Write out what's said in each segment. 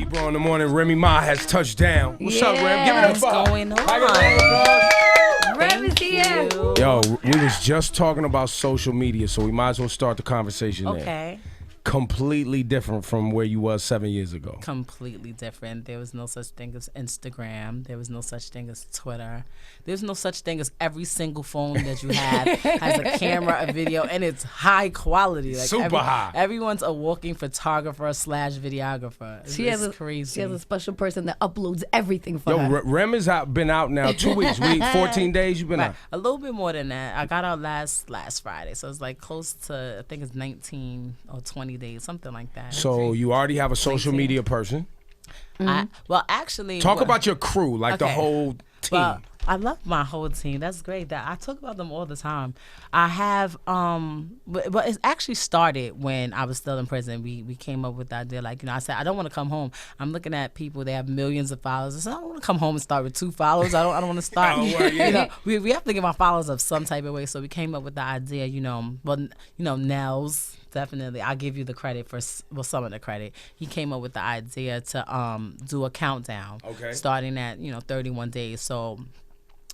Bro in the morning, Remy Ma has touched down. What's up, Rem? Give it up. What's going on? Rem is here. Yo, we was just talking about social media, so we might as well start the conversation there. Okay. Completely different from where you was 7 years ago. Completely different. There was no such thing as Instagram. There was no such thing as Twitter. There's no such thing as every single phone that you have has a camera, a video, and it's high quality. Like Super high. Everyone's a walking photographer / videographer. It's crazy. She has a special person that uploads everything for her. Yo, Rem has been out now 2 weeks. 14 days you've been out. A little bit more than that. I got out last Friday, so it's like close to, I think it's 19 or 20 days, something like that. So you already have a social media person. Actually, talk about your crew, like the whole team. Well, I love my whole team. That's great. That I talk about them all the time. I have, but it actually started when I was still in prison. We came up with the idea, like, I said, I don't want to come home. I'm looking at people, they have millions of followers. I said, I don't want to come home and start with 2 followers. I don't want to start. We have to give our followers up some type of way. So we came up with the idea, Nels. Definitely, I'll give you the credit for some of the credit. He came up with the idea to do a countdown, starting at 31 days. So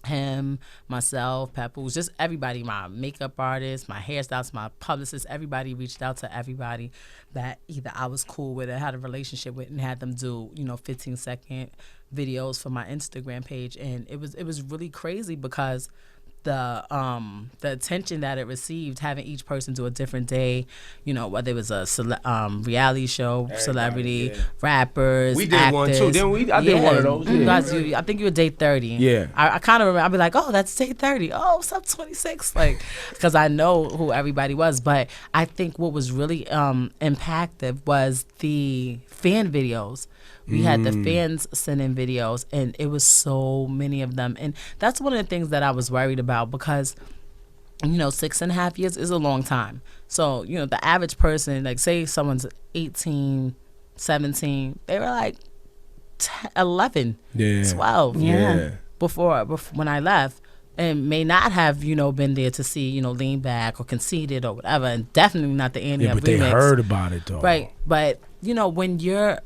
him, myself, Papoose, just everybody, my makeup artist, my hairstylist, my publicist, everybody reached out to everybody that either I was cool with or had a relationship with, and had them do 15-second videos for my Instagram page, and it was really crazy because the attention that it received, having each person do a different day, whether it was a reality show, celebrity, rappers, we did actors. one too, didn't we? I did one of those. I think you were day 30. Yeah. I kind of remember. I'd be like, oh, that's day 30. Oh, what's up, 26? Like, because I know who everybody was. But I think what was really impactful was the fan videos. We had the fans send in videos, and it was so many of them. And that's one of the things that I was worried about because, 6.5 years is a long time. So, the average person, like say someone's 18, 17, they were like 11, 12 before when I left. And may not have, been there to see, Lean Back or Conceited or whatever, and definitely not the Annie Up remix. But they heard about it though. Right. But when you're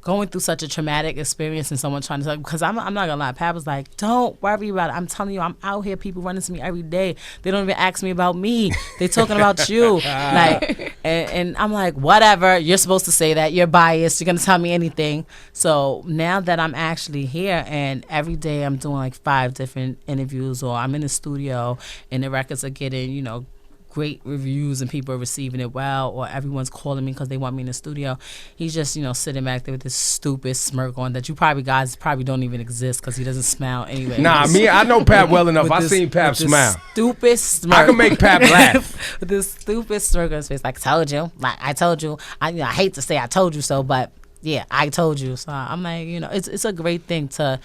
going through such a traumatic experience and someone trying to talk, because I'm not gonna lie, Pat was like, don't worry about it. I'm telling you, I'm out here, people running to me every day. They don't even ask me about me. They talking about you. And I'm like, whatever, you're supposed to say that. You're biased. You're gonna tell me anything. So now that I'm actually here and every day I'm doing like 5 different interviews, or I'm in the studio and the records are getting, great reviews and people are receiving it well, or everyone's calling me because they want me in the studio. He's just, sitting back there with this stupid smirk on that you guys don't even exist because he doesn't smile anyway. Nah, I know Pap well enough. I seen Pap smile. Stupid smirk. I can make Pap laugh. With this stupid smirk on his face, like, I told you. I hate to say I told you so, but yeah, I told you. So I'm like, it's a great thing to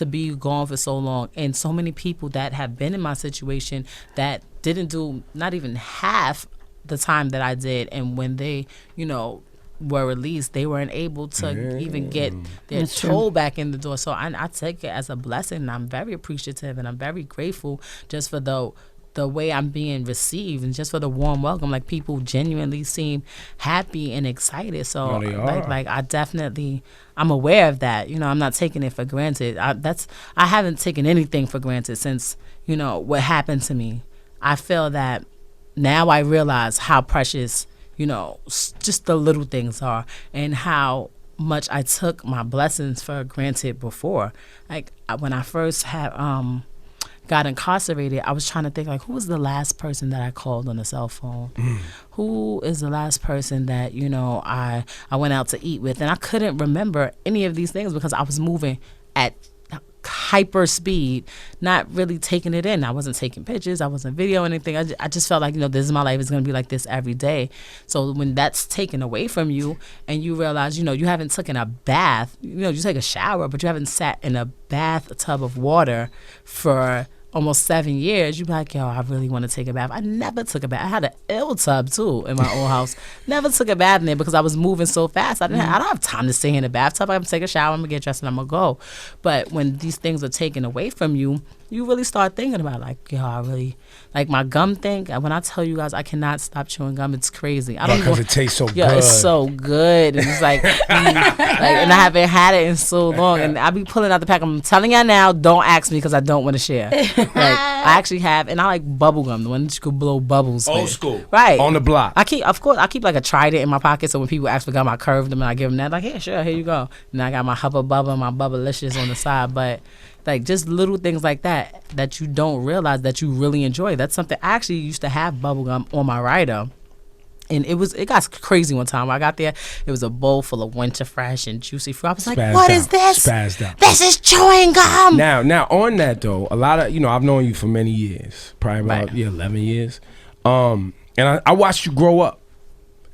be gone for so long, and so many people that have been in my situation that didn't do not even half the time that I did, and when they, were released, they weren't able to even get their toe back in the door. So I take it as a blessing, and I'm very appreciative, and I'm very grateful just for the way I'm being received, and just for the warm welcome. Like, people genuinely seem happy and excited. So I'm aware of that. I'm not taking it for granted. I haven't taken anything for granted since, what happened to me. I feel that now I realize how precious, just the little things are, and how much I took my blessings for granted before. Like, when I first had got incarcerated, I was trying to think, like, who was the last person that I called on the cell phone? Who is the last person that, I went out to eat with? And I couldn't remember any of these things because I was moving at hyper speed, not really taking it in. I wasn't taking pictures. I wasn't videoing anything. I just felt like, this is my life. It's going to be like this every day. So when that's taken away from you and you realize, you haven't taken a bath, you take a shower, but you haven't sat in a bathtub of water for almost 7 years, you be like, yo, I really want to take a bath. I never took a bath. I had an ill tub too in my old house. Never took a bath in there because I was moving so fast. I don't have time to stay in a bathtub. I'm gonna take a shower, I'm gonna get dressed, and I'm gonna go. But when these things are taken away from you, you really start thinking about like, yo, I really like my gum thing. When I tell you guys, I cannot stop chewing gum. It's crazy. I don't because it tastes so yeah, good. it's so good. And it's like, and I haven't had it in so long. And I be pulling out the pack. I'm telling y'all now, don't ask me because I don't want to share. Like, I actually have, and I like bubble gum, the one that you could blow bubbles Old with. school. Right. On the block. I keep like a Trident in my pocket, so when people ask for gum, I curve them and I give them that. Like, yeah, sure, here you go. And I got my Hubba Bubba, my Bubblicious on the side, but like just little things like that you don't realize that you really enjoy. That's something I actually used to have bubble gum on my rider. And it got crazy one time. When I got there, it was a bowl full of Winter Fresh and Juicy Fruit. I was like, what is this? Spazzed out. This is chewing gum. Now on that though, a lot of, I've known you for many years, probably about 11 years. And I watched you grow up.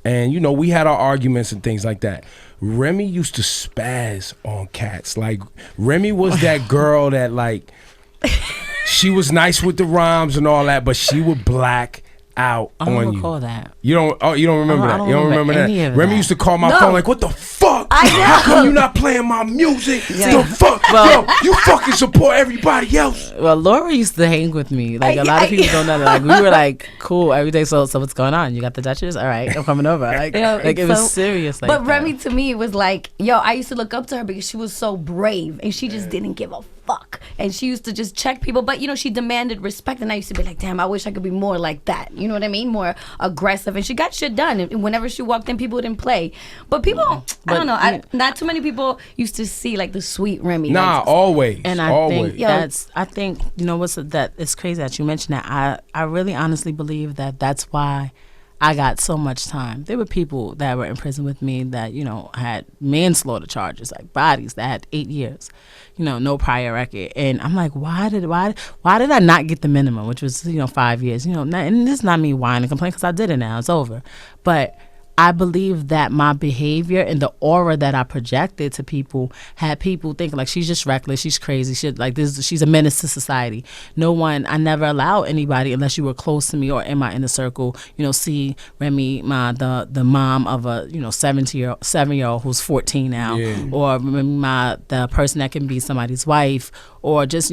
And we had our arguments and things like that. Remy used to spaz on cats. Like Remy was that girl that like she was nice with the rhymes and all that, but she would black out I don't on you. recall that. You don't remember that. You don't remember that. Remy used to call my phone like, "What the fuck? How come you not playing my music? The fuck? Yo, you fucking support everybody else." Well, Laura used to hang with me. Like a lot of people don't know that. Like we were like cool every day. So what's going on? You got the Duchess? All right, I'm coming over. Like, it was serious. Like but that. Remy to me was like, yo, I used to look up to her because she was so brave and she just didn't give a fuck. And she used to just check people, but she demanded respect. And I used to be like, damn, I wish I could be more like that. You know what I mean? More aggressive. And she got shit done. And whenever she walked in, people didn't play. But people, I don't know. Not too many people used to see like the sweet Remy. Nah, like, always. And I always. think I think it's crazy that you mentioned that. I really honestly believe that that's why I got so much time. There were people that were in prison with me that, had manslaughter charges, like bodies that had 8 years, no prior record. And I'm like, why did I not get the minimum, which was, 5 years, and this is not me whining and complaining because I did it now. It's over. But I believe that my behavior and the aura that I projected to people had people thinking like she's just reckless, she's crazy, she's a menace to society. I never allowed anybody unless you were close to me or in my inner circle, see Remy Ma, the mom of a 7-year-old who's 14 now, or Remy Ma, the person that can be somebody's wife, or just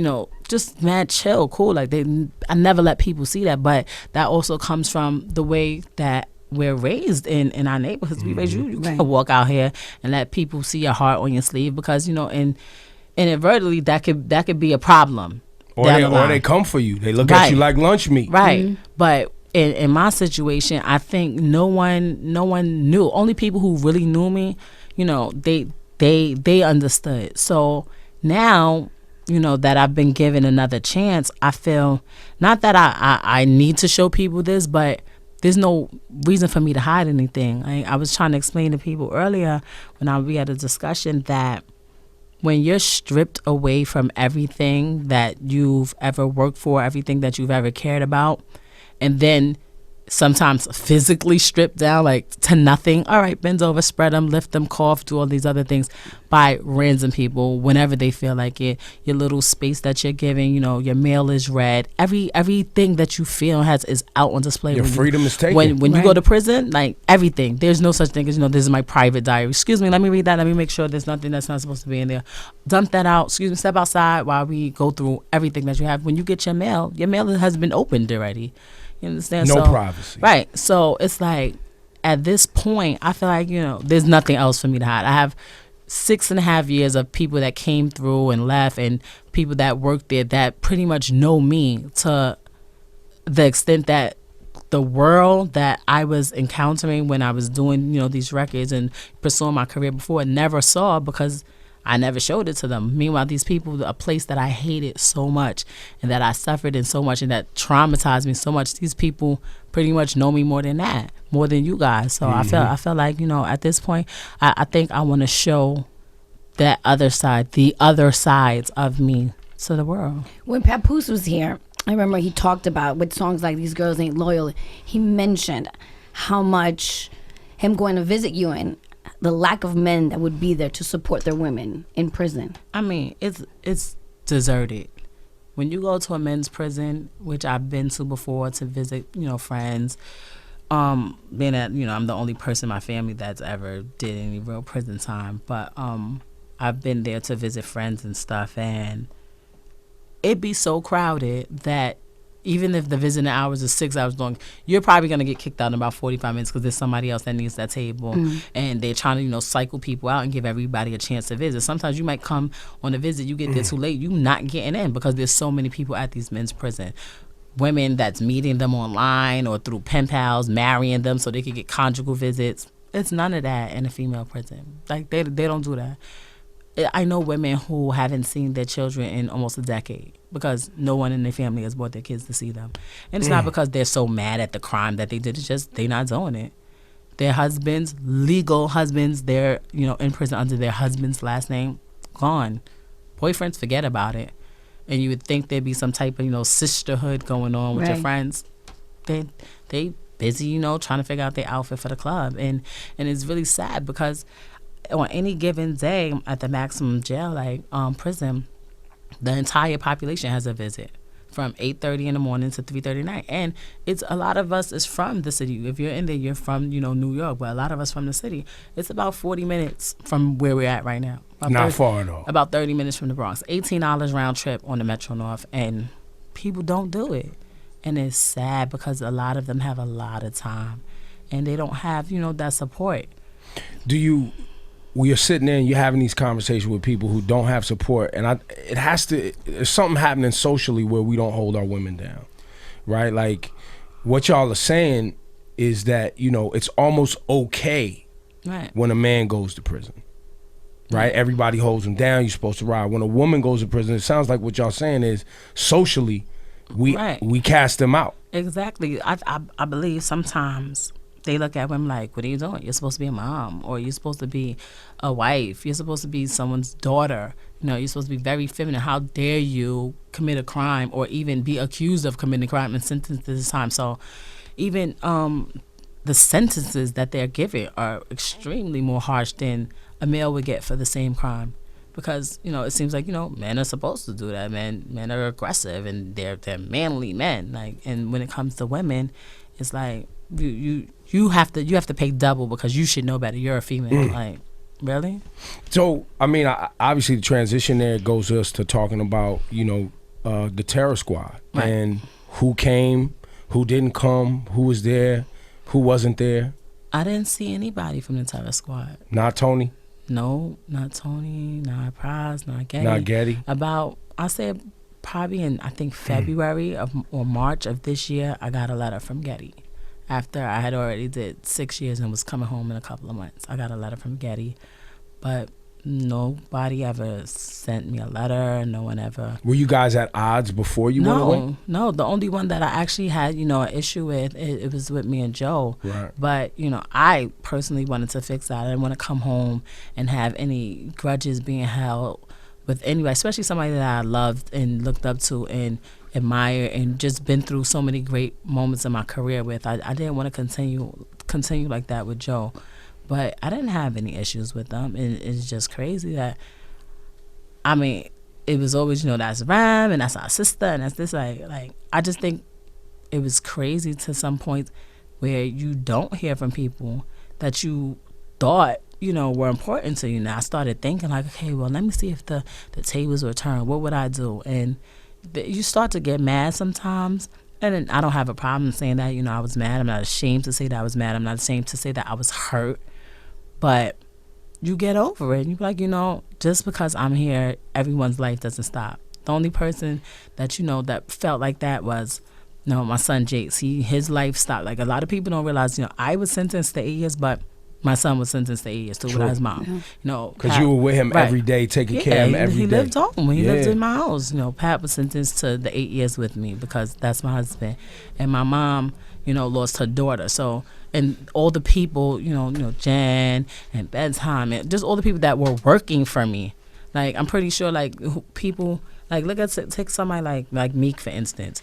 mad chill, cool. Like I never let people see that, but that also comes from the way that we're raised in our neighborhoods. We raised you can't walk out here and let people see your heart on your sleeve because and inadvertently that could be a problem. Or they come for you. They look at you like lunch meat. Right. Mm-hmm. But in my situation, I think no one knew. Only people who really knew me, they understood. So now, that I've been given another chance, I feel not that I need to show people this, but there's no reason for me to hide anything. I was trying to explain to people earlier when we had a discussion that when you're stripped away from everything that you've ever worked for, everything that you've ever cared about, and then sometimes physically stripped down like to nothing. All right, bend over, spread them, lift them, cough, do all these other things by random people whenever they feel like it. Your little space that you're giving, your mail is read. Everything that you feel is out on display. Your freedom is taken. When you go to prison, like everything. There's no such thing as this is my private diary. Excuse me, let me read that. Let me make sure there's nothing that's not supposed to be in there. Dump that out. Excuse me, step outside while we go through everything that you have. When you get your mail has been opened already. You understand? No privacy. Right. So it's like at this point, I feel like, there's nothing else for me to hide. I have 6.5 years of people that came through and left and people that worked there that pretty much know me to the extent that the world that I was encountering when I was doing, these records and pursuing my career before never saw because I never showed it to them. Meanwhile, these people, a place that I hated so much and that I suffered in so much and that traumatized me so much, these people pretty much know me more than you guys. So I feel like, at this point, I think I want to show that other side, the other sides of me to the world. When Papoose was here, I remember he talked about with songs like These Girls Ain't Loyal, he mentioned how much him going to visit you and the lack of men that would be there to support their women in prison. I mean, it's deserted. When you go to a men's prison, which I've been to before to visit, friends, being that, I'm the only person in my family that's ever did any real prison time, but I've been there to visit friends and stuff, and it'd be so crowded that even if the visiting hours is 6 hours long, you're probably going to get kicked out in about 45 minutes because there's somebody else that needs that table. And they're trying to, cycle people out and give everybody a chance to visit. Sometimes you might come on a visit, you get there too late, you not getting in because there's so many people at these men's prison. Women that's meeting them online or through pen pals, marrying them so they could get conjugal visits. It's none of that in a female prison. Like, they don't do that. I know women who haven't seen their children in almost a decade because no one in their family has brought their kids to see them. And it's not because they're so mad at the crime that they did. It's just they're not doing it. Their husbands, legal husbands, they're, in prison under their husband's last name, gone. Boyfriends, forget about it. And you would think there'd be some type of, sisterhood going on with your friends. They busy, trying to figure out their outfit for the club. And it's really sad because on any given day at the maximum jail, prison, the entire population has a visit from 8:30 in the morning to 3:30 at night. And it's a lot of us is from the city. If you're in there, you're from, New York, but a lot of us from the city. It's about 40 minutes from where we're at right now. Not far at all. About 30 minutes from the Bronx. $18 round trip on the Metro North, and people don't do it. And it's sad because a lot of them have a lot of time, and they don't have, that support. When you're sitting there and you're having these conversations with people who don't have support, and there's something happening socially where we don't hold our women down, right? Like, what y'all are saying is that, it's almost okay when a man goes to prison, right? Everybody holds him down. You're supposed to ride. When a woman goes to prison, it sounds like what y'all saying is socially, we cast them out. Exactly. I believe sometimes they look at women like, what are you doing? You're supposed to be a mom, or you're supposed to be a wife. You're supposed to be someone's daughter. You're supposed to be very feminine. How dare you commit a crime or even be accused of committing a crime and sentenced to this time? So even the sentences that they're given are extremely more harsh than a male would get for the same crime. Because, it seems like, men are supposed to do that. Men are aggressive and they're manly men. And when it comes to women, it's like, you have to pay double because you should know better. You're a female. Like, really? So, obviously the transition there goes us to talking about, the terror squad and who came, who didn't come, who was there, who wasn't there. I didn't see anybody from the terror squad. Not Tony? No, not Tony, not Prize, not Getty. Not Getty? I said probably in, I think, February or March of this year, I got a letter from Getty. After I had already did 6 years and was coming home in a couple of months. I got a letter from Getty, but nobody ever sent me a letter. No one ever. Were you guys at odds before you went away? No. The only one that I actually had, an issue with, it was with me and Joe. Right. But, I personally wanted to fix that. I didn't want to come home and have any grudges being held with anybody, especially somebody that I loved and looked up to and admire and just been through so many great moments in my career with. I didn't want to continue like that with Joe, but I didn't have any issues with them. And it's just crazy that, it was always, that's Ram and that's our sister and that's this, like I just think it was crazy to some point where you don't hear from people that you thought were important to you. Now I started thinking like, okay, well, let me see if the tables were turned. What would I do? And you start to get mad sometimes, and then I don't have a problem saying that, I was mad. I'm not ashamed to say that I was mad. I'm not ashamed to say that I was hurt. But you get over it. And you're like, just because I'm here, everyone's life doesn't stop. The only person that, that felt like that was, my son Jace. His life stopped. Like, a lot of people don't realize, I was sentenced to 8 years, but my son was sentenced to 8 years too without his mom. Because you were with him every day, taking care of him every day. He lived home. He lived in my house. Pat was sentenced to the 8 years with me because that's my husband. And my mom, lost her daughter. So, and all the people, Jan and Bedtime, and just all the people that were working for me. Like, I'm pretty sure, people. Like, take somebody like Meek, for instance.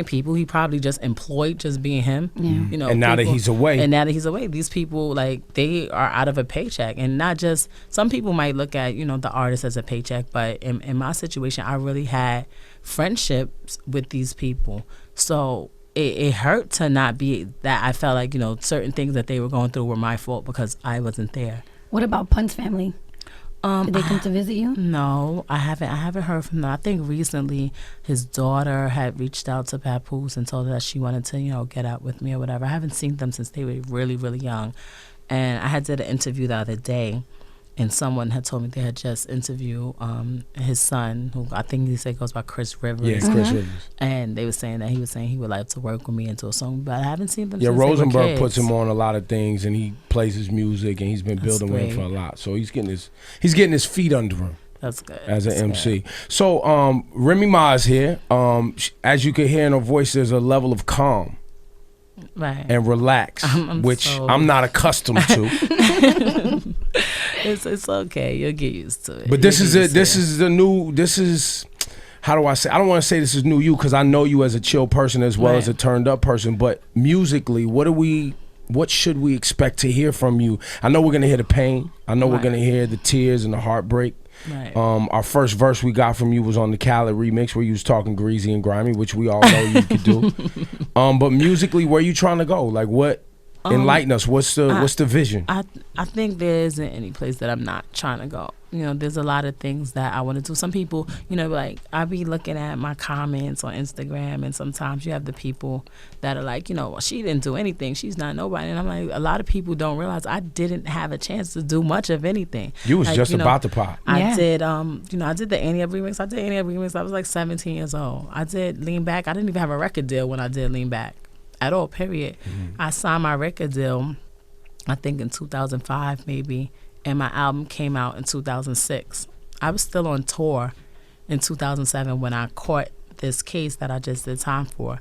People he probably just employed just being him. Yeah. And now that he's away. These people, they are out of a paycheck. And not just, some people might look at, the artist as a paycheck, but in my situation, I really had friendships with these people. So it hurt to not be that. I felt like, certain things that they were going through were my fault because I wasn't there. What about Pun's family? Did they come to visit you? No, I haven't heard from them. I think recently his daughter had reached out to Papoose and told her that she wanted to, get out with me or whatever. I haven't seen them since they were really, really young. And I had did an interview the other day, and someone had told me they had just interviewed his son, who I think he said goes by Chris Rivers. Yeah, Chris Rivers. And they were saying that he was saying he would like to work with me into a song, but I haven't seen them. Yeah, since they were Rosenberg kids. puts him on a lot of things, and he plays his music, and he's been building with him for a lot. So he's getting his feet under him. That's good. As an That's MC. good. So Remy Ma is here. As you can hear in her voice, there's a level of calm. Right. And relax, which I'm not accustomed to. It's okay. You'll get used to it. But this is it. This is how do I say? I don't want to say this is new you because I know you as a chill person as well as a turned up person. But musically, what should we expect to hear from you? I know we're gonna hear the pain. I know we're gonna hear the tears and the heartbreak. Right. Our first verse we got from you was on the Khaled remix where you was talking greasy and grimy, which we all know you could do. But musically, where you trying to go? Like what? Enlighten us. What's the vision? I think there isn't any place that I'm not trying to go. There's a lot of things that I want to do. Some people, like I be looking at my comments on Instagram, and sometimes you have the people that are like, well, she didn't do anything. She's not nobody. And I'm like, a lot of people don't realize I didn't have a chance to do much of anything. You was just about to pop. I did, I did the Annie Up remix. I did Annie Up remix. I was like 17 years old. I did Lean Back. I didn't even have a record deal when I did Lean Back at all, period. I signed my record deal, I think in 2005 maybe, and my album came out in 2006. I was still on tour in 2007 when I caught this case that I just did time for.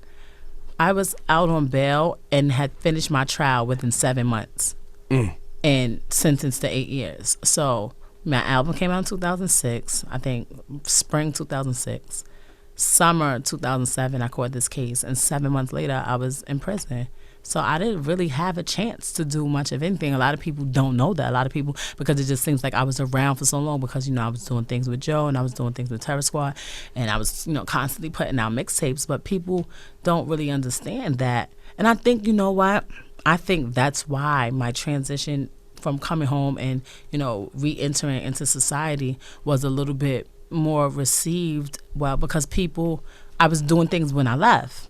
I was out on bail and had finished my trial within 7 months and sentenced to 8 years. So my album came out in 2006, I think spring 2006. Summer 2007, I caught this case, and 7 months later, I was in prison. So I didn't really have a chance to do much of anything. A lot of people don't know that. A lot of people, because it just seems like I was around for so long because, I was doing things with Joe and I was doing things with Terror Squad, and I was, constantly putting out mixtapes, but people don't really understand that. And I think, what? I think that's why my transition from coming home and, re-entering into society was a little bit more received, because I was doing things when I left.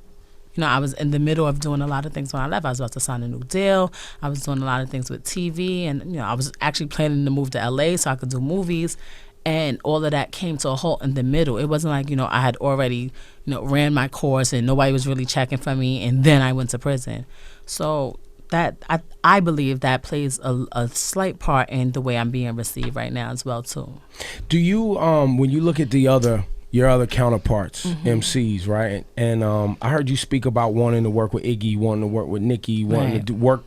I was in the middle of doing a lot of things when I left. I was about to sign a new deal. I was doing a lot of things with TV, and I was actually planning to move to LA so I could do movies, and all of that came to a halt in the middle. It wasn't like I had already ran my course and nobody was really checking for me, and then I went to prison. So that I believe that plays a slight part in the way I'm being received right now as well too. Do you when you look at your other counterparts, MCs, right? And I heard you speak about wanting to work with Iggy, wanting to work with Nicki, wanting to work,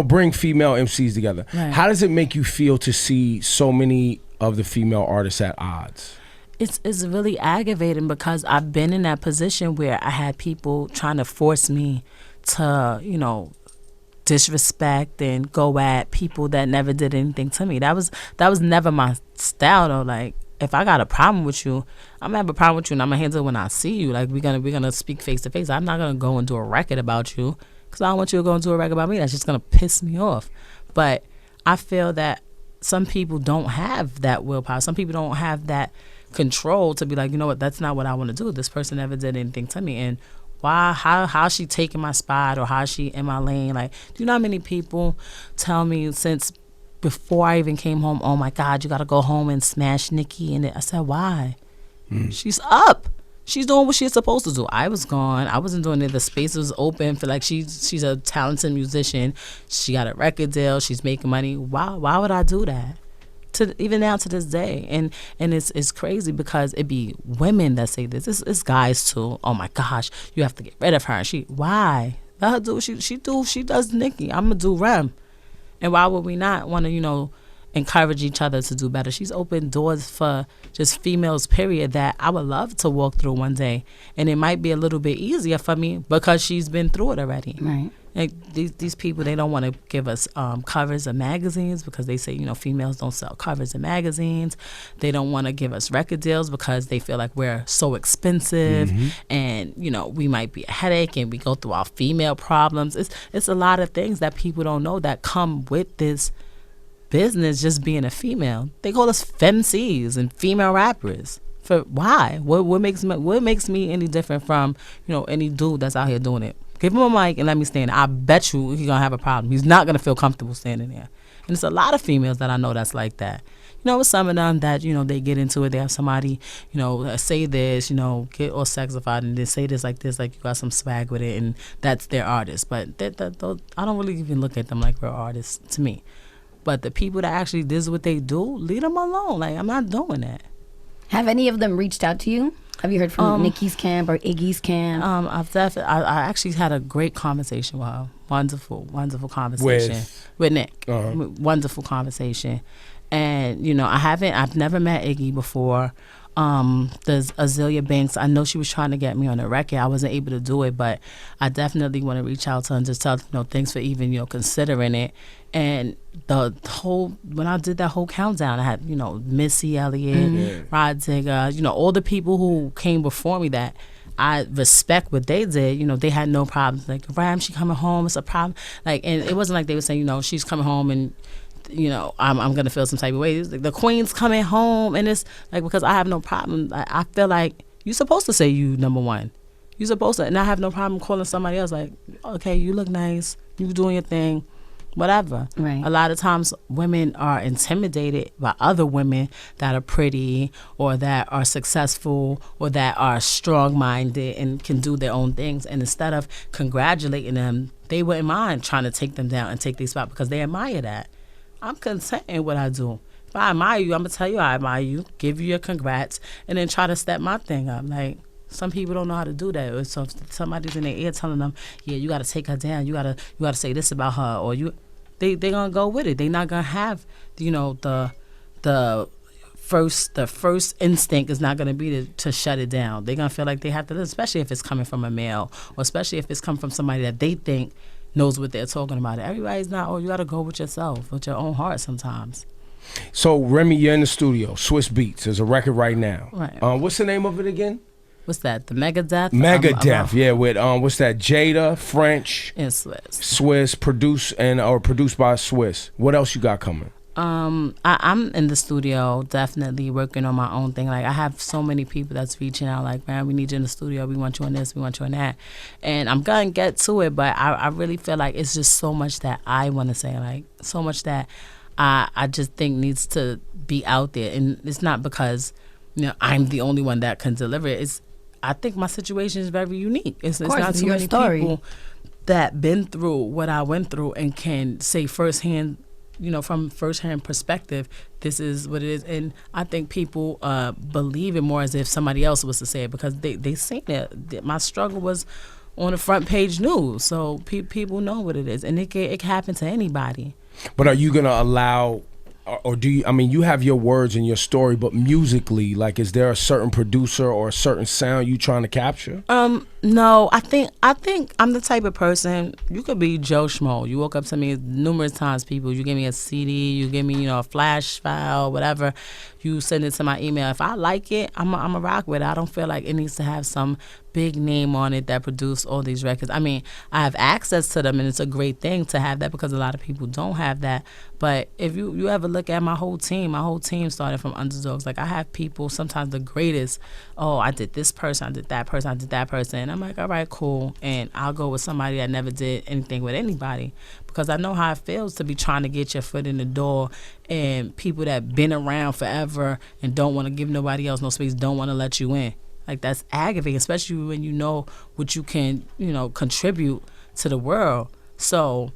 bring female MCs together. Right. How does it make you feel to see so many of the female artists at odds? It's really aggravating because I've been in that position where I had people trying to force me to, disrespect and go at people that never did anything to me. That was never my style though. Like, if I got a problem with you, I'm gonna have a problem with you, and I'm gonna handle it when I see you. Like, we're gonna speak face to face. I'm not gonna go and do a record about you because I don't want you to go and do a record about me. That's just gonna piss me off. But I feel that some people don't have that willpower. Some people don't have that control to be like, what, that's not what I want to do. This person never did anything to me, and how she taking my spot or how she in my lane. Like, do you know how many people tell me since before I even came home, oh my God, you gotta go home and smash Nicki? And I said, why? She's up. She's doing what she's supposed to do. I was gone. I wasn't doing it. The space was open for, like, she's a talented musician. She got a record deal. She's making money. Why would I do that? Even now to this day, and it's crazy because it be women that say this. It's guys too. Oh my gosh, you have to get rid of her. Why? Let her do what she does Nicki. I'm gonna do Rem, and why would we not want to encourage each other to do better? She's opened doors for just females, period, that I would love to walk through one day, and it might be a little bit easier for me because she's been through it already. Right. Like these people, they don't want to give us covers of magazines because they say, females don't sell covers of magazines. They don't want to give us record deals because they feel like we're so expensive, and we might be a headache, and we go through our female problems. It's a lot of things that people don't know that come with this business just being a female. They call us femcees and female rappers. For why? What makes me any different from, any dude that's out here doing it? Give him a mic and let me stand. I bet you he's gonna have a problem. He's not gonna feel comfortable standing there. And it's a lot of females that I know that's like that. With some of them that, they get into it, they have somebody, say this, get all sexified and they say this, like you got some swag with it, and that's their artist. But I don't really even look at them like real artists to me. But the people that actually this is what they do, leave them alone. Like, I'm not doing that. Have any of them reached out to you? Have you heard from Nicki's camp or Iggy's camp? I actually had a great conversation with her. Wonderful conversation with Nick. Wonderful conversation. And I've never met Iggy before. There's Azealia Banks. I know she was trying to get me on the record. I wasn't able to do it, but I definitely want to reach out to her and just tell thanks for even considering it. And when I did that whole countdown, I had Missy Elliott, Rod Digger, all the people who came before me that I respect what they did. They had no problems. Like, Ram, she coming home, it's a problem. Like, and it wasn't like they were saying she's coming home and I'm gonna feel some type of way. Like, the queen's coming home, and it's like, because I have no problem. I feel like you're supposed to say you number one. You're supposed to, and I have no problem calling somebody else like, okay, you look nice, you doing your thing, whatever. Right. A lot of times women are intimidated by other women that are pretty or that are successful or that are strong-minded and can do their own things. And instead of congratulating them, they wouldn't mind trying to take them down and take their spot because they admire that. I'm content in what I do. If I admire you, I'm going to tell you I admire you, give you your congrats, and then try to step my thing up. Like, some people don't know how to do that. So if somebody's in their ear telling them, yeah, you got to take her down, you got to say this about her, or they going to go with it. They not going to have, the first instinct is not going to be to shut it down. They're going to feel like they have to, especially if it's coming from a male, or especially if it's coming from somebody that they think knows what they're talking about. Everybody's not, you got to go with yourself, with your own heart sometimes. So, Remy, you're in the studio. Swiss Beats. There's a record right now. Right. What's the name of it again? What's that? The Megadeth? Megadeth, yeah. With what's that? Jada, French, and Swiss, produced by Swiss. What else you got coming? I'm in the studio, definitely working on my own thing. Like, I have so many people that's reaching out, like, man, we need you in the studio. We want you on this. We want you on that. And I'm gonna get to it, but I really feel like it's just so much that I want to say, like, so much that I just think needs to be out there. And it's not because I'm the only one that can deliver it. I think my situation is very unique. It's not too many people that been through what I went through and can say firsthand, from firsthand perspective, this is what it is. And I think people believe it more as if somebody else was to say it, because they seen it. My struggle was on the front page news, so people know what it is, and it can happen to anybody. But are you gonna allow, or do you? I mean, you have your words and your story, but musically, like, is there a certain producer or a certain sound you trying to capture? No, I think I'm the type of person. You could be Joe Schmo. You woke up to me numerous times, people. You give me a CD, you give me a flash file, whatever. You send it to my email. If I like it, I'm a rock with it. I don't feel like it needs to have some big name on it that produced all these records. I mean, I have access to them, and it's a great thing to have that, because a lot of people don't have that. But if you ever look at my whole team started from underdogs. Like, I have people, sometimes the greatest, I did this person, I did that person, I did that person. And I'm like, all right, cool. And I'll go with somebody that never did anything with anybody, because I know how it feels to be trying to get your foot in the door, and people that been around forever and don't want to give nobody else no space, don't want to let you in. Like, that's aggravating, especially when you know what you can, contribute to the world. So,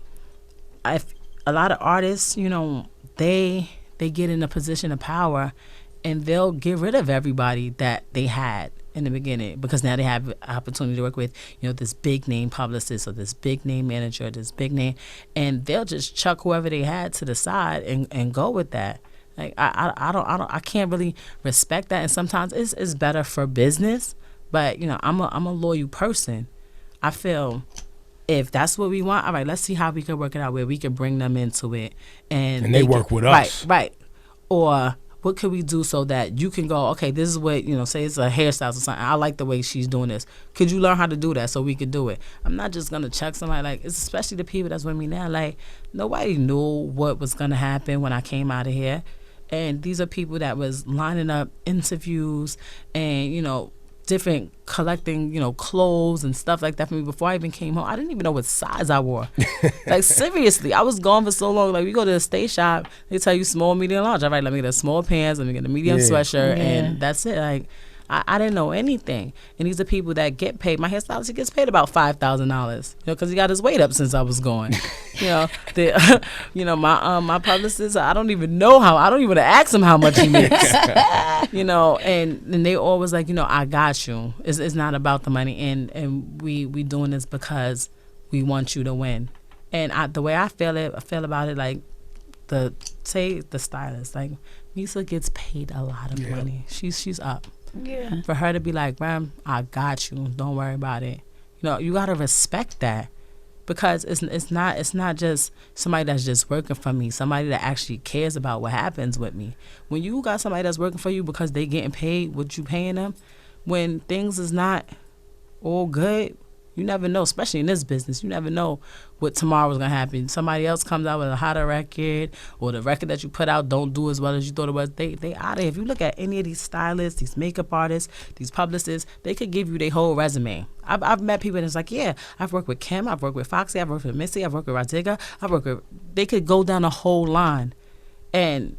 if a lot of artists, they get in a position of power, and they'll get rid of everybody that they had in the beginning, because now they have an opportunity to work with, this big name publicist or this big name manager, this big name, and they'll just chuck whoever they had to the side and go with that. Like, I can't really respect that, and sometimes it's better for business, but I'm a loyal person. I feel if that's what we want, all right, let's see how we can work it out where we can bring them into it, and they work with us, right, or what could we do so that you can go, okay, this is what, say it's a hairstyle or something. I like the way she's doing this. Could you learn how to do that so we could do it? I'm not just going to check somebody. Like, it's especially the people that's with me now. Like, nobody knew what was going to happen when I came out of here. And these are people that was lining up interviews and, different collecting, clothes and stuff like that for me before I even came home. I didn't even know what size I wore. Like, seriously, I was gone for so long. Like, we go to the state shop, they tell you small, medium, large. All right, let me get a small pants, let me get a medium sweatshirt, and that's it. Like, I didn't know anything. And these are people that get paid. My hairstylist, he gets paid about $5,000, because he got his weight up since I was gone. My publicist, I don't even know how. I don't even ask him how much he makes. And they always like, I got you. It's not about the money, and we doing this because we want you to win. And the way I feel about it, like the stylist, like Misa gets paid a lot of money. She's up. Yeah. For her to be like, Ram, I got you. Don't worry about it. You gotta respect that, because it's not just somebody that's just working for me. Somebody that actually cares about what happens with me. When you got somebody that's working for you because they getting paid what you paying them, when things is not all good, you never know. Especially in this business, you never know what tomorrow is gonna happen. Somebody else comes out with a hotter record, or the record that you put out don't do as well as you thought it was. They out of here. If you look at any of these stylists, these makeup artists, these publicists, they could give you their whole resume. I've met people and it's like, yeah, I've worked with Kim, I've worked with Foxy, I've worked with Missy, I've worked with Radiga, I've worked with. They could go down a whole line, and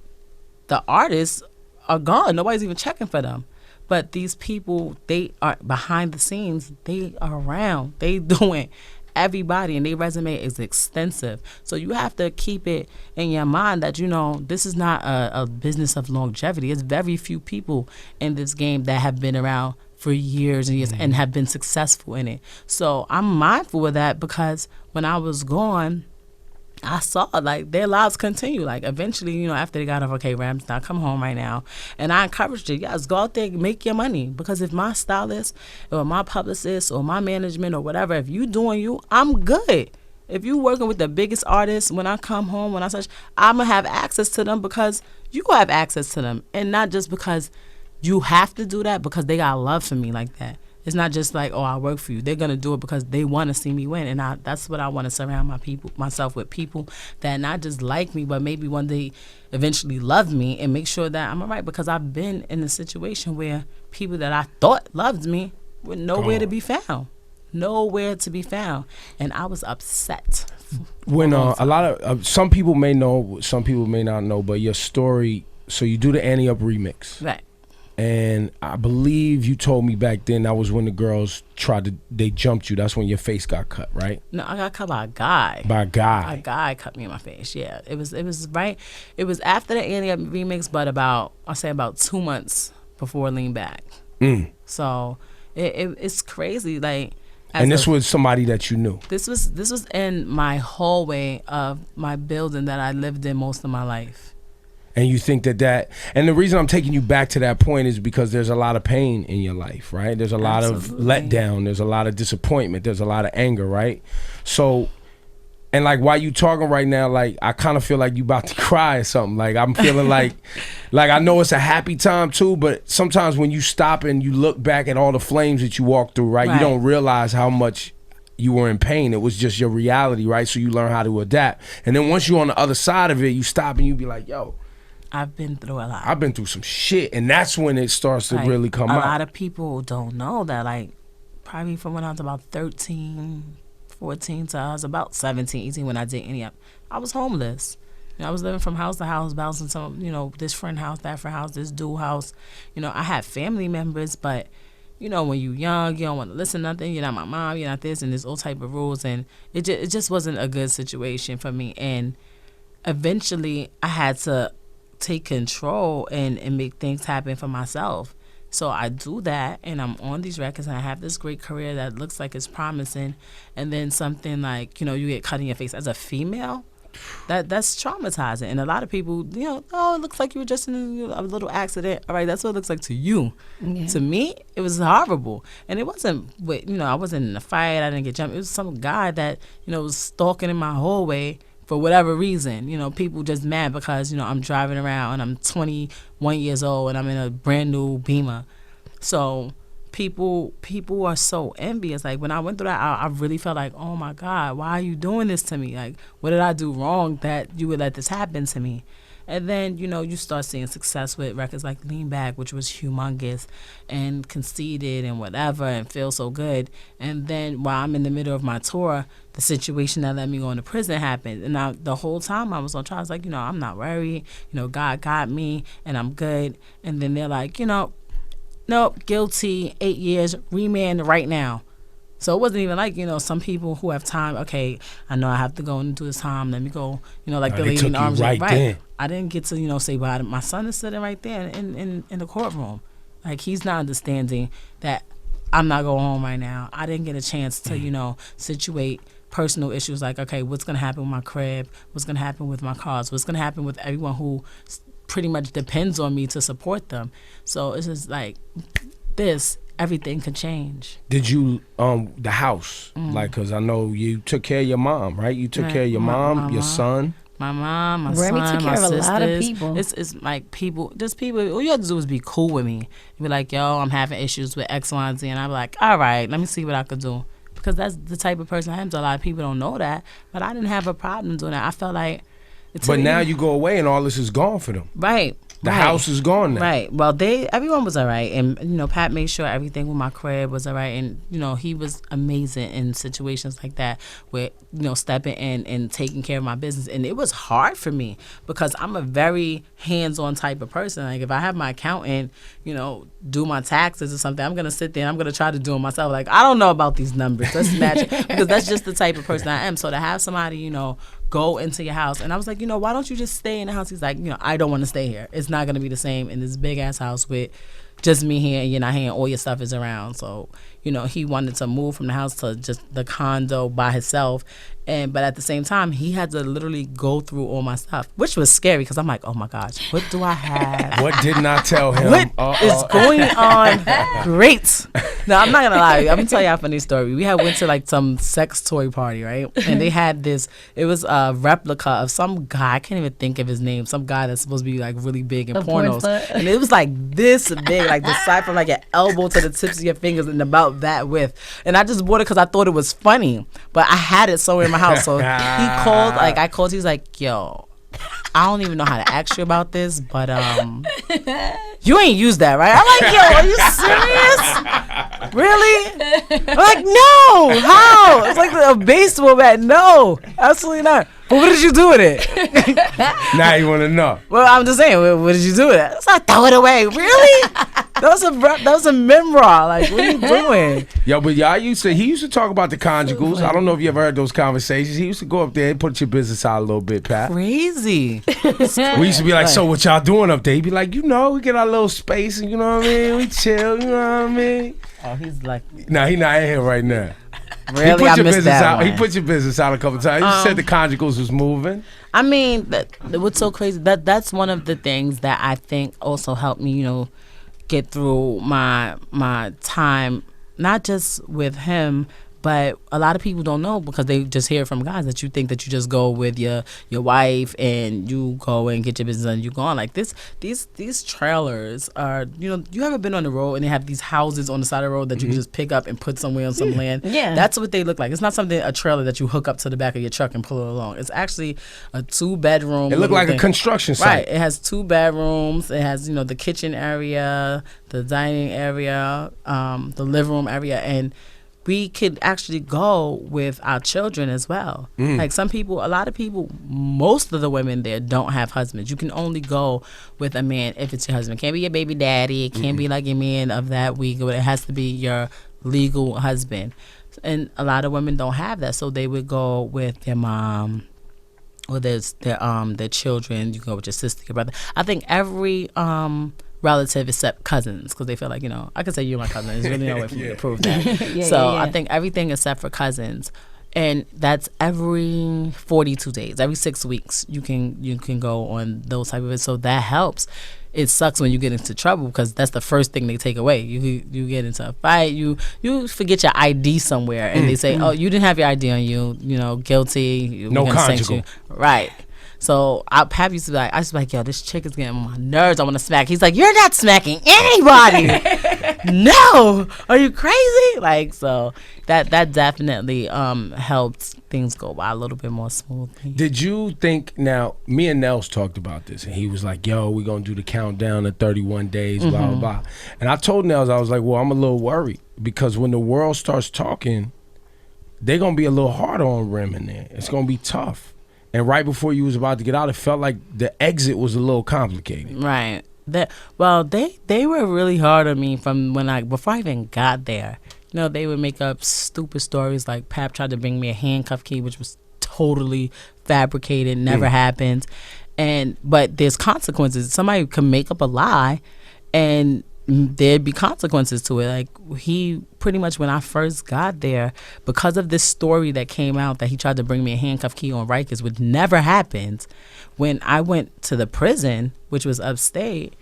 the artists are gone. Nobody's even checking for them. But these people, they are behind the scenes. They are around. They doing everybody, and their resume is extensive. So you have to keep it in your mind that, this is not a business of longevity. It's very few people in this game that have been around for years and years and have been successful in it. So I'm mindful of that, because when I was gone, I saw like their lives continue. Like eventually, after they got off, okay, Rams, now come home right now. And I encouraged you, yes, go out there and make your money. Because if my stylist or my publicist or my management or whatever, if you doing you, I'm good. If you working with the biggest artists, when I come home, I'm gonna have access to them, because you have access to them, and not just because you have to do that, because they got love for me like that. It's not just like, oh, I work for you. They're going to do it because they want to see me win. And that's what I want to surround myself with, people that not just like me, but maybe one day eventually love me, and make sure that I'm all right. Because I've been in a situation where people that I thought loved me were nowhere to be found. Nowhere to be found. And I was upset. When a lot of, some people may know, some people may not know, but your story, so you do the Annie Up remix. Right. And I believe you told me back then that was when the girls they jumped you. That's when your face got cut, right? No, I got cut by a guy. By a guy? A guy cut me in my face, yeah. It was right. It was after the Annie Up remix, but about 2 months before Lean Back. So it's crazy. Like, and this was somebody that you knew? This was in my hallway of my building that I lived in most of my life. And you think that and the reason I'm taking you back to that point is because there's a lot of pain in your life, right? There's a lot of letdown, there's a lot of disappointment, there's a lot of anger, right? So, and like while you talking right now, like I kind of feel like you about to cry or something. Like I'm feeling like I know it's a happy time too, but sometimes when you stop and you look back at all the flames that you walked through, right? You don't realize how much you were in pain. It was just your reality, right? So you learn how to adapt. And then once you're on the other side of it, you stop and you be like, yo, I've been through a lot. I've been through some shit, and that's when it starts to really come out. A lot of people don't know that, like, probably from when I was about 13, 14 to I was about 17, 18 when I did Annie Up, I was homeless. I was living from house to house, bouncing some, this friend house, that friend house, this dude house. I had family members, but, when you young, you don't want to listen to nothing. You're not my mom, you're not this, and there's all type of rules, and it just wasn't a good situation for me. And eventually, I had to take control and make things happen for myself. So I do that, and I'm on these records, and I have this great career that looks like it's promising, and then something like, you get cut in your face as a female, that's traumatizing. And a lot of people, oh, it looks like you were just in a little accident. All right, that's what it looks like to you. Yeah. To me, it was horrible. And it wasn't, I wasn't in a fight, I didn't get jumped. It was some guy that, was stalking in my hallway for whatever reason. You know, people just mad because, you know, I'm driving around and I'm 21 years old and I'm in a brand new Beamer. So people are so envious. Like, when I went through that, I really felt like, oh my God, why are you doing this to me? Like, what did I do wrong that you would let this happen to me? And then, you know, you start seeing success with records like Lean Back, which was humongous, and Conceited and whatever, and Feel So Good. And then while I'm in the middle of my tour, the situation that let me go into prison happened. And the whole time I was on trial, I was like, you know, I'm not worried. You know, God got me and I'm good. And then they're like, you know, nope, guilty, 8 years, remand right now. So it wasn't even like, you know, some people who have time, okay, I know I have to go and do this time, let me go, you know, like the lady in the arms. Right. I didn't get to, you know, say bye to my son is sitting right there in the courtroom. Like, he's not understanding that I'm not going home right now. I didn't get a chance to, you know, situate personal issues like, okay, what's going to happen with my crib? What's going to happen with my cars? What's going to happen with everyone who pretty much depends on me to support them? So it's just like this. Everything could change. Did you, the house, like, because I know you took care of your mom, right? You took care of your mom, your son. My mom, my Remy son, took care my of sisters. a lot of people. It's like people, just people, all you have to do is be cool with me. Be like, yo, I'm having issues with X, Y, and Z. And I'm like, all right, let me see what I could do. Because that's the type of person I am. So a lot of people don't know that. But I didn't have a problem doing that. I felt like... But now you go away and all this is gone for them. Right. The house is gone now. Right. Well, everyone was all right. And, you know, Pat made sure everything with my crib was all right. And, you know, he was amazing in situations like that with, you know, stepping in and taking care of my business. And it was hard for me because I'm a very hands-on type of person. Like, if I have my accountant, you know, do my taxes or something, I'm going to sit there and I'm going to try to do it myself. Like, I don't know about these numbers. Let's match it. Because that's just the type of person I am. So to have somebody, you know, go into your house. And I was like, you know, why don't you just stay in the house? He's like, you know, I don't want to stay here. It's not going to be the same in this big ass house with just me here and you're not here and all your stuff is around. So, you know, he wanted to move from the house to just the condo by himself. But at the same time, he had to literally go through all my stuff, which was scary because I'm like, oh my gosh, what do I have? What didn't I tell him? What is going on? Great. No, I'm not going to lie. I'm going to tell you a funny story. We went to like some sex toy party, right? And they had this, it was a replica of some guy, I can't even think of his name, some guy that's supposed to be like really big in pornos. And it was like this big, like the side from like your elbow to the tips of your fingers and about that width. And I just bought it because I thought it was funny. But I had it somewhere in my house. So he called, like I called, he's like, yo, I don't even know how to ask you about this, but you ain't used that, right? I'm like, yo, are you serious? Really? I'm like, no, how? It's like a baseball bat. No, absolutely not. But what did you do with it? Now you want to know. Well, I'm just saying, what did you do with it? So I throw it away. Really? That was a memoir. Like, what are you doing? Yo, but he used to talk about the conjugals. I don't know if you ever heard those conversations. He used to go up there and put your business out a little bit, Pat. Crazy. We used to be like, so what y'all doing up there? He'd be like, you know, we get our little space and you know what I mean? We chill, you know what I mean? Oh, he's like... Nah, he not in here right now. Really? I missed that one. He put your business out a couple times. He said the conjugals was moving. I mean, what's so crazy, that's one of the things that I think also helped me, you know, get through my time, not just with him, but a lot of people don't know because they just hear from guys that you think that you just go with your wife and you go and get your business and you go on. Like these trailers are, you know, you haven't been on the road and they have these houses on the side of the road that you can just pick up and put somewhere on some land. Yeah. That's what they look like. It's not a trailer that you hook up to the back of your truck and pull it along. It's actually a 2-bedroom. It looked like a construction site. Right. It has 2 bedrooms. It has, you know, the kitchen area, the dining area, the living room area, and we could actually go with our children as well. Like a lot of people, most of the women there don't have husbands. You can only go with a man if it's your husband. It can't be your baby daddy. It can't be like your man of that week. It has to be your legal husband. And a lot of women don't have that, so they would go with their mom or their children. You go with your sister, your brother. I think every relative except cousins, because they feel like, you know, I could say you're my cousin. There's really no way for me to prove that. I think everything except for cousins, and that's every 42 days, every 6 weeks you can go on those type of events. So that helps. it sucks when you get into trouble because that's the first thing they take away. You get into a fight, you forget your ID somewhere, and they say, "Oh, you didn't have your ID on you. You know, guilty. No conjugal." Right. So Pap used to be like, I was like, yo, this chick is getting on my nerves. I want to smack. He's like, you're not smacking anybody. No, are you crazy? Like, so that definitely helped things go by a little bit more smoothly. Did you think, now, me and Nels talked about this, and he was like, yo, we're going to do the countdown to 31 days, blah, blah, blah. And I told Nels, I was like, well, I'm a little worried because when the world starts talking, they're going to be a little harder on Rem in there. It's going to be tough. And right before you was about to get out, it felt like the exit was a little complicated. Right. They were really hard on me from before I even got there. You know, they would make up stupid stories like Pap tried to bring me a handcuff key, which was totally fabricated, never happened. But there's consequences. Somebody can make up a lie and there'd be consequences to it. Like, he pretty much, when I first got there, because of this story that came out that he tried to bring me a handcuff key on Rikers, which never happened, when I went to the prison, which was upstate,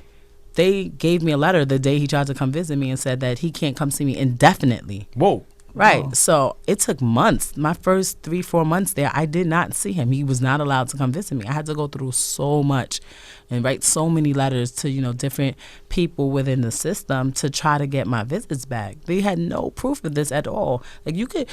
they gave me a letter the day he tried to come visit me and said that he can't come see me indefinitely. Whoa. Right. Wow. So it took months. My first 3-4 months there, I did not see him. He was not allowed to come visit me. I had to go through so much and write so many letters to, you know, different people within the system to try to get my visits back. They had no proof of this at all. Like, you could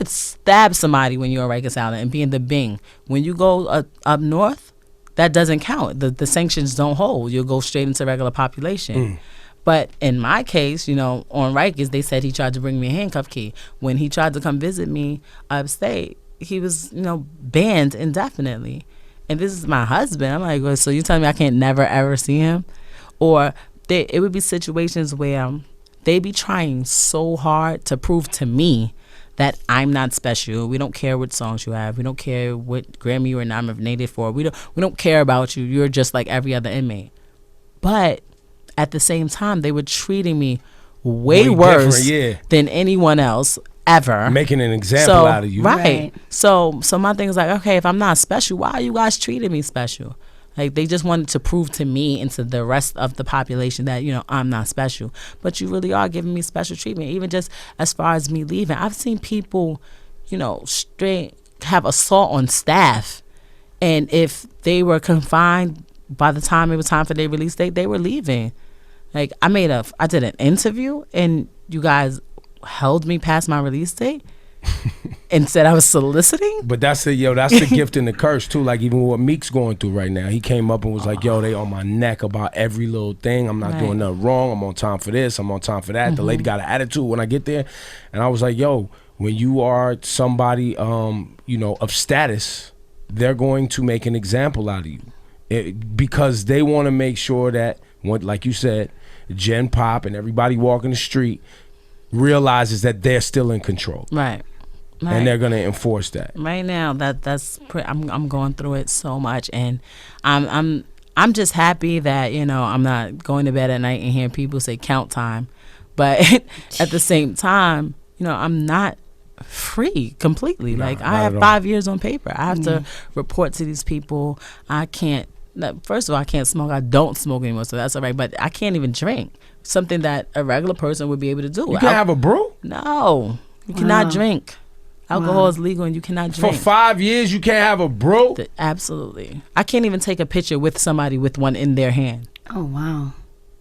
stab somebody when you're a Rikers Island and be in the Bing. When you go up north, that doesn't count. The sanctions don't hold. You'll go straight into regular population. But in my case, you know, on Rikers, they said he tried to bring me a handcuff key. When he tried to come visit me upstate, he was, you know, banned indefinitely. And this is my husband. I'm like, well, so you telling me I can't never, ever see him? Or it would be situations where they be trying so hard to prove to me that I'm not special. We don't care what songs you have. We don't care what Grammy you were nominated for. We don't care about you. You're just like every other inmate. But at the same time, they were treating me way worse than anyone else ever. Making an example out of you. Right. So my thing is like, okay, if I'm not special, why are you guys treating me special? Like, they just wanted to prove to me and to the rest of the population that, you know, I'm not special. But you really are giving me special treatment, even just as far as me leaving. I've seen people, you know, straight have assault on staff. And if they were confined by the time it was time for their release date, they were leaving. Like, I did an interview and you guys held me past my release date and said I was soliciting. But that's the gift and the curse too. Like, even what Meek's going through right now, he came up and was like, yo, they on my neck about every little thing. I'm not doing nothing wrong. I'm on time for this. I'm on time for that. The lady got an attitude when I get there. And I was like, yo, when you are somebody, you know, of status, they're going to make an example out of you. Because they want to make sure that, like you said, Gen Pop and everybody walking the street realizes that they're still in control. Right. And they're going to enforce that. Right now, I'm going through it so much, and I'm just happy that, you know, I'm not going to bed at night and hearing people say count time. But at the same time, you know, I'm not free completely. Like, I have 5 years on paper. I have to report to these people. I can't. First of all, I can't smoke. I don't smoke anymore, so that's all right. But I can't even drink. Something that a regular person would be able to do. You can't have a brew? No. You cannot drink. Alcohol is legal and you cannot drink. For 5 years, you can't have a brew? Absolutely. I can't even take a picture with somebody with one in their hand. Oh, wow.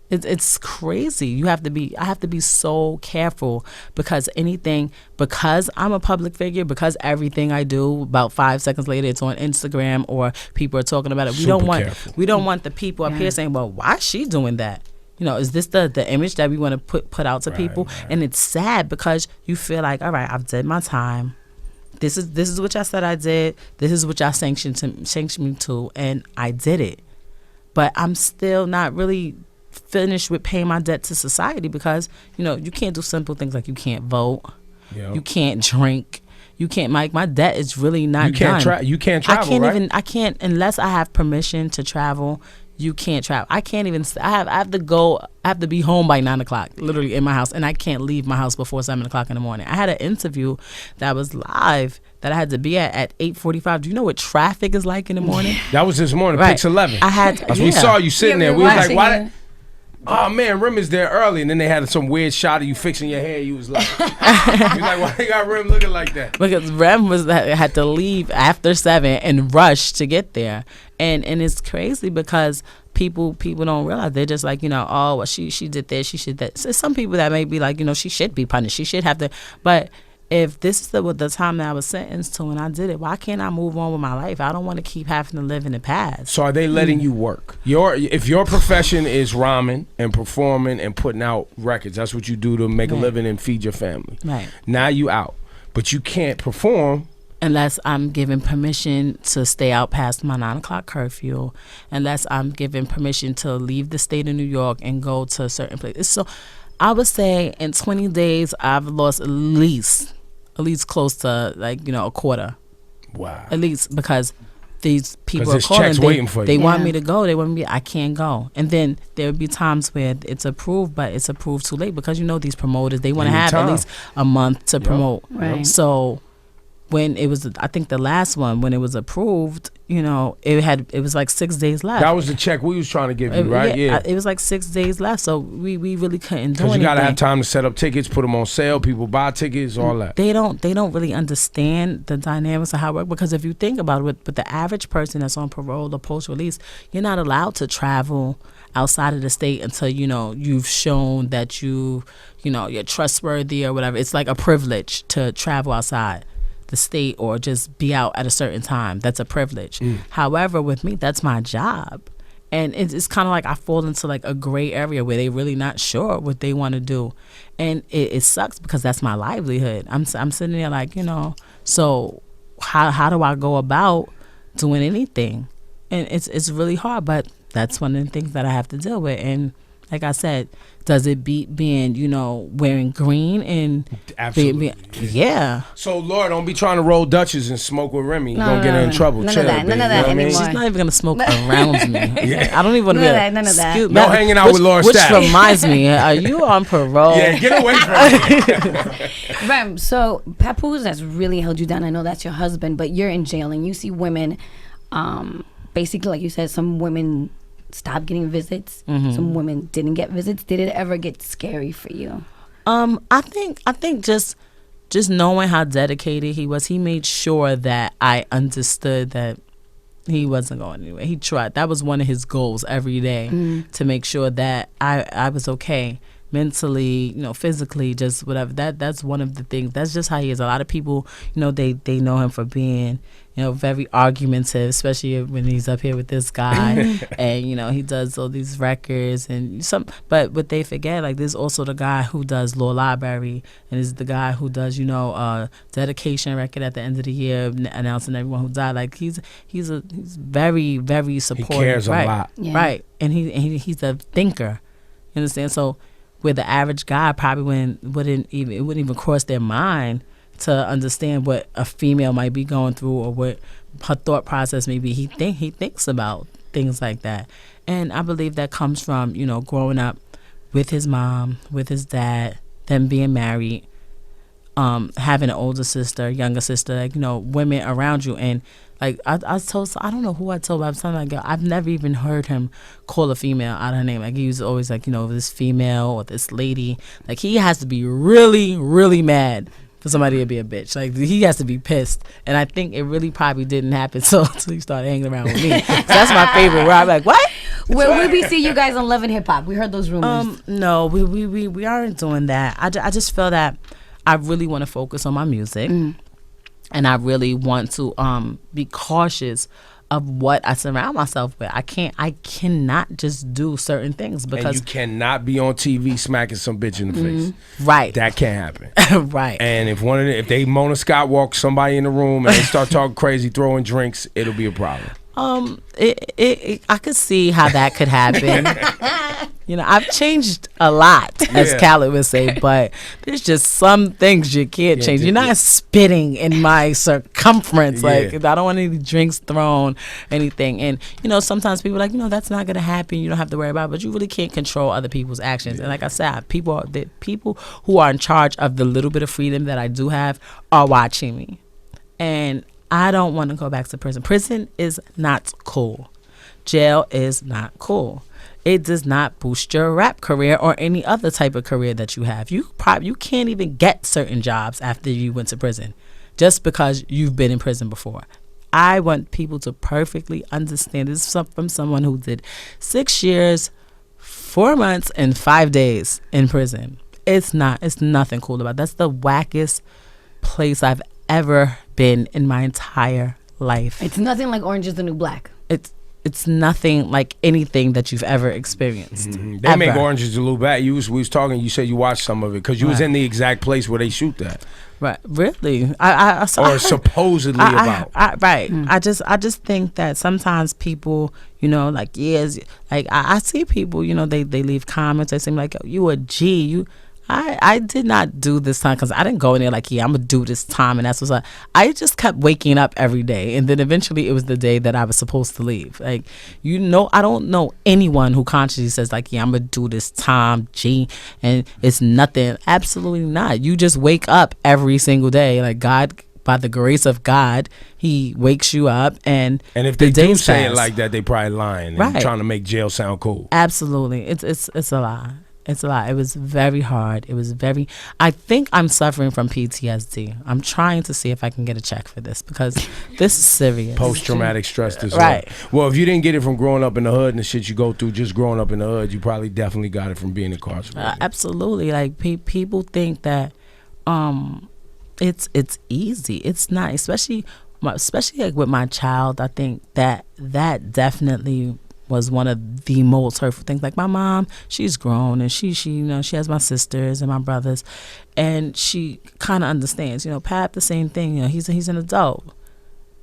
It's crazy. I have to be so careful because I'm a public figure, because everything I do, about 5 seconds later it's on Instagram or people are talking about it. We don't want the people up here saying, well, why is she doing that? You know, is this the image that we want to put out to people? Right. And it's sad because you feel like, all right, I've did my time. This is what y'all said I did. This is what y'all sanctioned me to, and I did it. But I'm still not really finished with paying my debt to society because, you know, you can't do simple things like you can't vote, you can't drink, you can't. My debt is really not done. You can't travel. I can't unless I have permission to travel. You can't travel. I can't even. I have to go. I have to be home by 9 o'clock, literally in my house, and I can't leave my house before 7 o'clock in the morning. I had an interview that was live that I had to be at 8:45. Do you know what traffic is like in the morning? That was this morning, Right. Pix 11. I had As we saw you sitting there. we We were was like, watching why? it. Oh man, Rim is there early, and then they had some weird shot of you fixing your hair. You was like, you like, why you got Rim looking like that? Because Rem had to leave after 7 and rush to get there, and it's crazy because people don't realize. They're just like, oh, well, she did this, she should that. So some people that may be like, she should be punished, she should have to. But if this is the time that I was sentenced to and I did it, why can't I move on with my life? I don't want to keep having to live in the past. So are they letting you work? If your profession is rhyming and performing and putting out records, that's what you do to make a living and feed your family. Right. Now you out, but you can't perform unless I'm given permission to stay out past my 9 o'clock curfew, unless I'm given permission to leave the state of New York and go to a certain place. So I would say in 20 days, I've lost at least close to a quarter. Wow. At least, because these people are there's calling. checks waiting for you. They want me to go. They want me. I can't go. And then there would be times where it's approved, but it's approved too late because these promoters, they want to have at least a month to promote. Right. So when it was, I think the last one, when it was approved, it was like 6 days left. That was the check we was trying to give you, right? Yeah. It was like 6 days left, so we really couldn't do anything. Because you got to have time to set up tickets, put them on sale, people buy tickets, all that. They don't really understand the dynamics of how it works, because if you think about it, with the average person that's on parole or post-release, you're not allowed to travel outside of the state until, you've shown that you're trustworthy or whatever. It's like a privilege to travel outside the state or just be out at a certain time. That's a privilege. However, with me, that's my job. And it's kind of like I fall into like a gray area where they really not sure what they want to do. And it sucks because that's my livelihood. I'm sitting there like, so how do I go about doing anything? And it's really hard, but that's one of the things that I have to deal with. And like I said, does it beat being, wearing green and Absolutely. Yeah. So Laura, don't be trying to roll Dutches and smoke with Remy. You're going to get her in trouble. None Chill, of that. baby. None of that You know what I mean? anymore. She's not even gonna smoke around me. I don't even want to be. None of that. Excuse- No hanging out with Laura Which Staff. reminds me, are you on parole? Yeah, get away from me. Rem, so Papoose has really held you down. I know that's your husband, but you're in jail and you see women, basically, like you said, some women stopped getting visits. Some women didn't get visits. Did it ever get scary for you? I think just knowing how dedicated he was, he made sure that I understood that he wasn't going anywhere. He tried. That was one of his goals every day, to make sure that I was okay mentally, physically, just whatever. That's one of the things. That's just how he is. A lot of people, they know him for being, very argumentative, especially when he's up here with this guy, and he does all these records and some. But what they forget, like, there's also the guy who does Law Library, and is the guy who does, dedication record at the end of the year, announcing everyone who died. Like, he's very, very supportive. He cares right? a lot, Right? And he's a thinker. You understand? So, where the average guy probably wouldn't even cross their mind to understand what a female might be going through or what her thought process may be. He thinks about things like that. And I believe that comes from, growing up with his mom, with his dad, them being married, having an older sister, younger sister, like, women around you. And like I told, I don't know who I told, but I was telling like, I've never even heard him call a female out of her name. Like, he was always like, this female or this lady. Like, he has to be really, really mad for somebody to be a bitch. Like, he has to be pissed. And I think it really probably didn't happen until he started hanging around with me. So that's my favorite, where I'm like, what? Where would we see you guys on Love and Hip Hop? We heard those rumors. No, we aren't doing that. I just feel that I really want to focus on my music. And I really want to be cautious of what I surround myself with. I cannot just do certain things because, and you cannot be on TV smacking some bitch in the face. Right. That can't happen. Right. And if they Mona Scott walk somebody in the room and they start talking crazy, throwing drinks, it'll be a problem. I could see how that could happen. I've changed a lot, as Khaled would say, but there's just some things you can't change. You're not spitting in my circumference. Like, I don't want any drinks thrown, anything. And, sometimes people are like, that's not going to happen. You don't have to worry about it. But you really can't control other people's actions. And like I said, people who are in charge of the little bit of freedom that I do have are watching me. And I don't want to go back to prison. Prison is not cool. Jail is not cool. It does not boost your rap career or any other type of career that you have. You can't even get certain jobs after you went to prison just because you've been in prison before. I want people to perfectly understand this from someone who did 6 years, 4 months, and 5 days in prison. It's nothing cool about it. That's the wackest place I've ever been in my entire life. It's nothing like Orange is the New Black. It's nothing like anything that you've ever experienced. Mm-hmm. They make Orange is the New Black. We was talking. You said you watched some of it because you was in the exact place where they shoot that. Right? Really? Supposedly about. Right. I just think that sometimes people, like I see people, they leave comments. They seem like you a G. I did not do this time because I didn't go in there like, I'm going to do this time. And that's what's up. I just kept waking up every day. And then eventually it was the day that I was supposed to leave. Like, I don't know anyone who consciously says like, I'm going to do this time, G. And it's nothing. Absolutely not. You just wake up every single day. Like God, by the grace of God, he wakes you up. And if they do say it like that, they probably lying and trying to make jail sound cool. Absolutely. It's a lie. It's a lot. It was very hard. I think I'm suffering from PTSD. I'm trying to see if I can get a check for this because this is serious. Post-traumatic stress disorder. Right. Well, if you didn't get it from growing up in the hood and the shit you go through just growing up in the hood, you probably definitely got it from being incarcerated. Absolutely. Like people think that it's easy. It's not, especially like with my child. I think that definitely was one of the most hurtful things. Like my mom, she's grown and she has my sisters and my brothers, and she kind of understands. Pap, the same thing. He's an adult.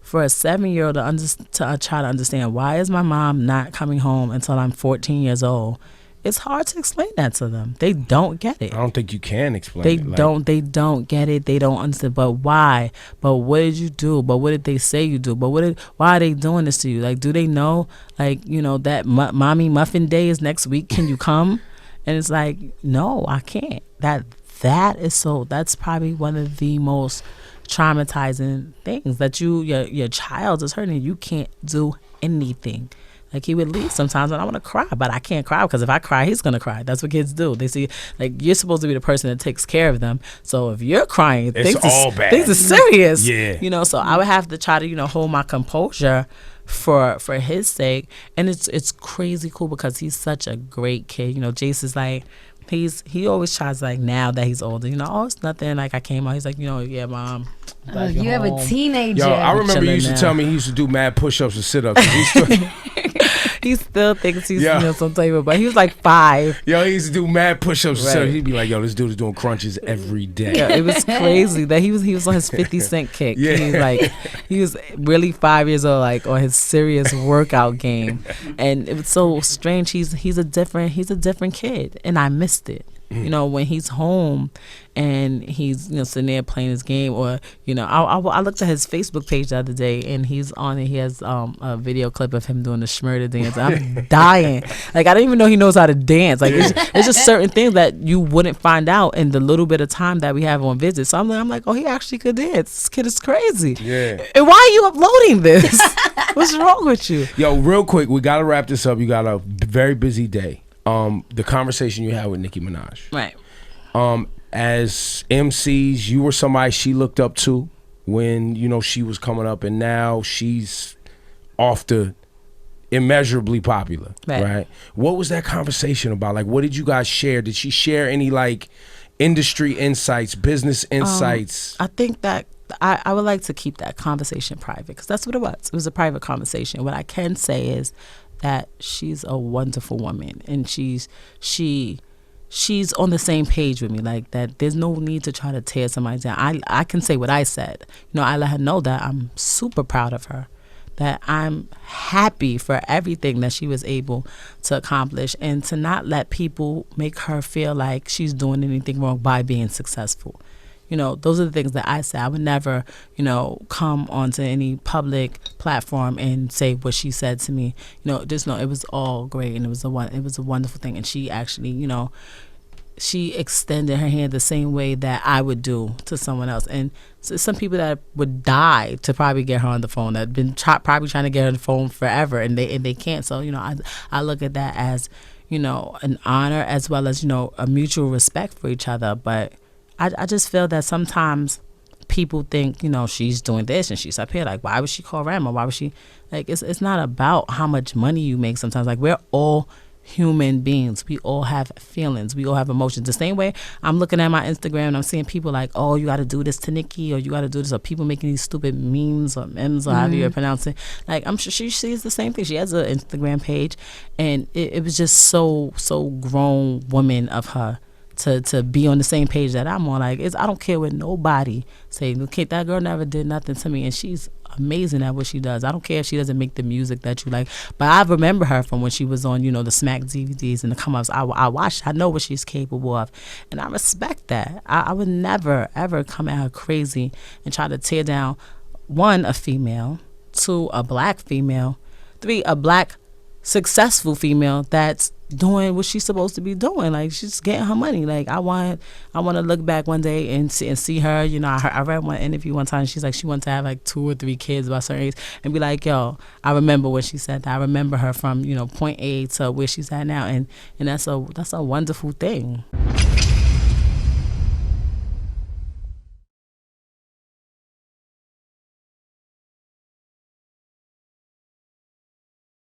For a 7-year-old to try to understand why is my mom not coming home until I'm 14 years old, it's hard to explain that to them. They don't get it. I don't think you can explain it. They don't get it. They don't understand. But why? But what did you do? But what did they say you do? But why are they doing this to you? Like, do they know? Like, that mommy muffin day is next week. Can you come? And it's like, no, I can't. That's probably one of the most traumatizing things that your child is hurting. You can't do anything. Like, he would leave sometimes and I want to cry, but I can't cry because if I cry, he's going to cry. That's what kids do. They see, like, you're supposed to be the person that takes care of them. So if you're crying, things are serious. Yeah. So I would have to try to, hold my composure for his sake. And it's crazy cool because he's such a great kid. Jace is like, he always tries, like, now that he's older, it's nothing, like, I came out, he's like, yeah, Mom, you have a teenager. Yo, I remember you used to tell me he used to do mad push-ups and sit-ups. He still thinks he's some type of, but he was like 5. Yo, he used to do mad push-ups and sit-ups. He'd be like, yo, this dude is doing crunches every day. Yeah, it was crazy that he was on his 50 Cent kick. Yeah. He was really 5 years old, like, on his serious workout game. And it was so strange. He's a different kid, and I missed it. When he's home and he's sitting there playing his game, or I looked at his Facebook page the other day and he's on it. He has a video clip of him doing the Schmurda dance. I'm dying. Like, I don't even know he knows how to dance. Like, it's just certain things that you wouldn't find out in the little bit of time that we have on visit. So I'm like, oh, he actually could dance. This kid is crazy. Yeah. And why are you uploading this? What's wrong with you? Yo, real quick, we gotta wrap this up. You got a very busy day. The conversation you had with Nicki Minaj. Right. As MCs, you were somebody she looked up to when, she was coming up, and now she's off to immeasurably popular. Right. What was that conversation about? Like, what did you guys share? Did she share any, like, industry insights, business insights? I think that I would like to keep that conversation private because that's what it was. It was a private conversation. What I can say is that she's a wonderful woman, and she's on the same page with me, like that. There's no need to try to tear somebody down. I can say what I said. I let her know that I'm super proud of her, that I'm happy for everything that she was able to accomplish, and to not let people make her feel like she's doing anything wrong by being successful. Those are the things that I say. I would never, come onto any public platform and say what she said to me. Just know it was all great, and it was a wonderful thing. And she actually, she extended her hand the same way that I would do to someone else. And so some people that would die to probably get her on the phone, that have been probably trying to get her on the phone forever, and they can't. So, I look at that as, an honor, as well as, a mutual respect for each other. But I just feel that sometimes people think, she's doing this and she's up here. Like, why would she call Remy? Why would she? Like, it's not about how much money you make sometimes. Like, we're all human beings. We all have feelings. We all have emotions. The same way I'm looking at my Instagram and I'm seeing people like, oh, you got to do this to Nikki, or you got to do this, or people making these stupid memes or memes, or however you pronounce it. Like, I'm sure she sees the same thing. She has an Instagram page, and it was just so grown woman of her to be on the same page that I'm on. Like, I don't care what nobody say. Okay, that girl never did nothing to me, and she's amazing at what she does. I don't care if she doesn't make the music that you like, but I remember her from when she was on, the Smack DVDs and the come-ups. I watched. I know what she's capable of, and I respect that. I would never ever come at her crazy and try to tear down, 1, a female, 2, a black female, 3, a black successful female that's doing what she's supposed to be doing. Like, she's getting her money. Like, I want to look back one day and see her. I read one interview one time. She's like, she wanted to have like 2 or 3 kids by a certain age, and be like, yo, I remember when she said that. I remember her from point A to where she's at now, and that's a wonderful thing.